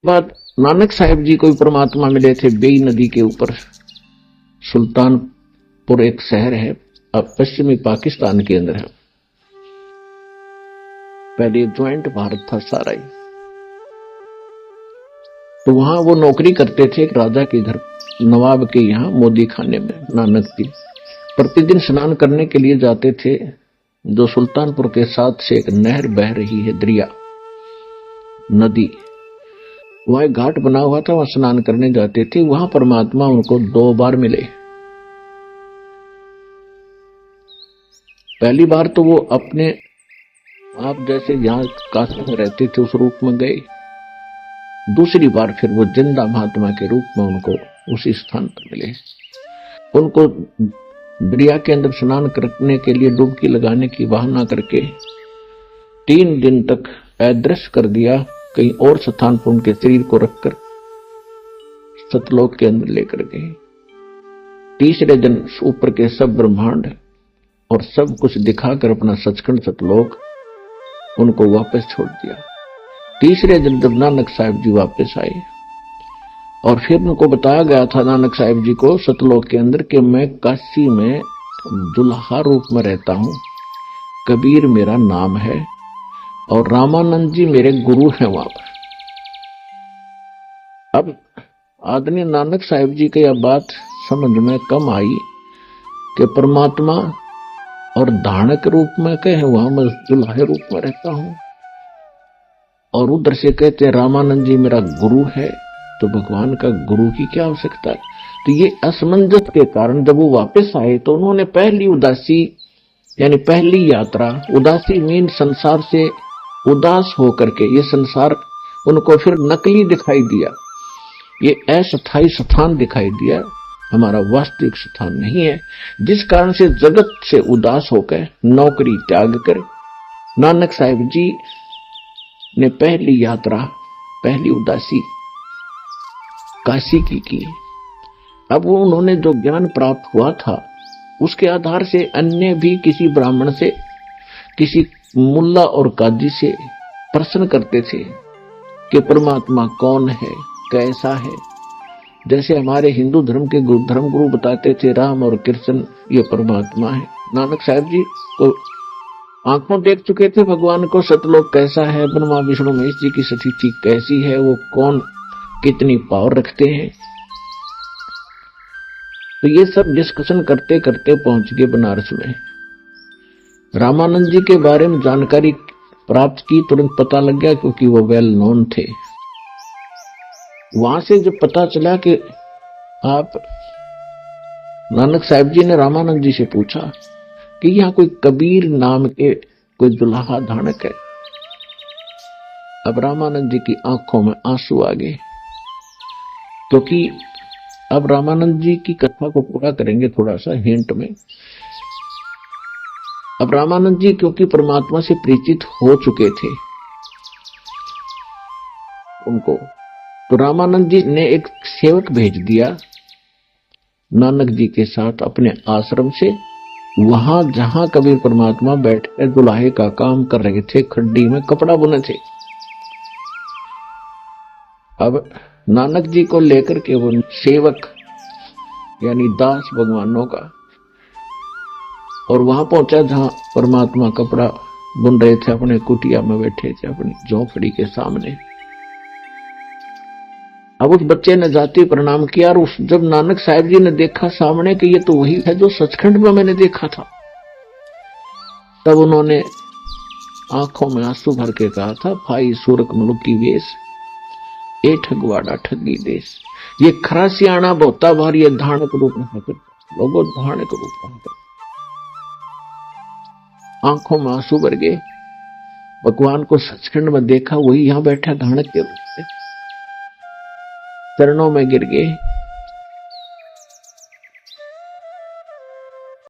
बाद नानक साहिब जी को परमात्मा मिले थे बेई नदी के ऊपर। सुल्तानपुर एक शहर है, अब पश्चिमी पाकिस्तान के अंदर है। पहले ज्वाइंट भारत था सारा ही। तो वहां वो नौकरी करते थे एक राजा के घर, नवाब के यहाँ मोदी खाने में। नानक जी प्रतिदिन स्नान करने के लिए जाते थे। जो सुल्तानपुर के साथ से एक नहर बह रही है, दरिया नदी, वहां एक घाट बना हुआ था, वहां स्नान करने जाते थे। वहां परमात्मा उनको 2 बार मिले। पहली बार तो वो अपने आप जैसे जहां काशी में रहते थे उस रूप में गए। दूसरी बार फिर वो जिंदा महात्मा के रूप में उनको उसी स्थान पर मिले। उनको दरिया के अंदर स्नान करने के लिए डुबकी लगाने की बहाना करके 3 दिन तक अदृश्य कर दिया। कहीं और स्थान पर उनके शरीर को रखकर सतलोक के अंदर लेकर गए। तीसरे दिन ऊपर के सब ब्रह्मांड और सब कुछ दिखाकर अपना सचखंड सतलोक उनको वापस छोड़ दिया। तीसरे दिन जब नानक साहिब जी वापस आए और फिर उनको बताया गया था नानक साहिब जी को सतलोक के अंदर कि मैं काशी में दुल्हा रूप में रहता हूं, कबीर मेरा नाम है और रामानंद जी मेरे गुरु हैं वहां पर। अब आदरणीय नानक साहिब जी की यह बात समझ में कम आई कि परमात्मा और धानक रूप में कहे वहां मैं दुल्हे रूप में रहता हूं, और उधर से कहते रामानंद जी मेरा गुरु है, तो भगवान का गुरु की क्या आवश्यकता है। तो ये असमंजस के कारण जब वो वापस आए तो उन्होंने पहली उदासी यानी पहली यात्रा, उदासी मीन संसार से उदास होकर के, ये संसार उनको फिर नकली दिखाई दिया, ये अस्थायी स्थान दिखाई दिया, हमारा वास्तविक स्थान नहीं है। जिस कारण से जगत से उदास होकर नौकरी त्याग कर नानक साहिब जी ने पहली यात्रा, पहली उदासी काशी की। अब वो उन्होंने जो ज्ञान प्राप्त हुआ था उसके आधार से अन्य भी किसी ब्राह्मण से, किसी मुल्ला और काजी से प्रश्न करते थे कि परमात्मा कौन है, कैसा है। जैसे हमारे हिंदू धर्म के धर्मगुरु बताते थे राम और कृष्ण ये परमात्मा है। नानक साहिब जी को आंखों देख चुके थे भगवान को, सतलोक कैसा है, ब्रह्मा विष्णु महेश जी की स्थिति कैसी है, वो कौन कितनी पावर रखते हैं। तो ये सब डिस्कशन करते करते पहुंच गए बनारस में। रामानंद जी के बारे में जानकारी प्राप्त की, तुरंत पता लग गया क्योंकि वो वेल नोन थे। वहां से जब पता चला कि आप, नानक साहिब जी ने रामानंद जी से पूछा कि यहाँ कोई कबीर नाम के कोई दुल्हा धानक है। अब रामानंद जी की आंखों में आंसू आ गए, क्योंकि अब रामानंद जी की कथा को पूरा करेंगे थोड़ा सा हिंट में। अब रामानंद जी क्योंकि परमात्मा से परिचित हो चुके थे उनको, तो रामानंद जी ने एक सेवक भेज दिया नानक जी के साथ अपने आश्रम से, वहां जहां कबीर परमात्मा बैठकर दुल्हे का काम कर रहे थे, खड्डी में कपड़ा बुने थे। अब नानक जी को लेकर के वो सेवक यानी दास भगवानों का, और वहां पहुंचा जहां परमात्मा कपड़ा बुन रहे थे, अपने कुटिया में बैठे थे अपनी झोंपड़ी के सामने। अब उस बच्चे ने जाति प्रणाम किया, और जब नानक साहिब जी ने देखा सामने कि ये तो वही है जो सचखंड में मैंने देखा था, तब उन्होंने आंखों में आंसू भर के कहा था, भाई सूरक मुलुक की वेश, ए ठगवाड़ा ठगी देश। ये खरा सियाणा बहुता भार, ये धानक रूप में होकर लोगों धानक रूप में होकर। आंखों में आंसू भर गए, भगवान को सचखंड में देखा, वही यहां बैठा धानक के रूप में, चरणों में गिर गए।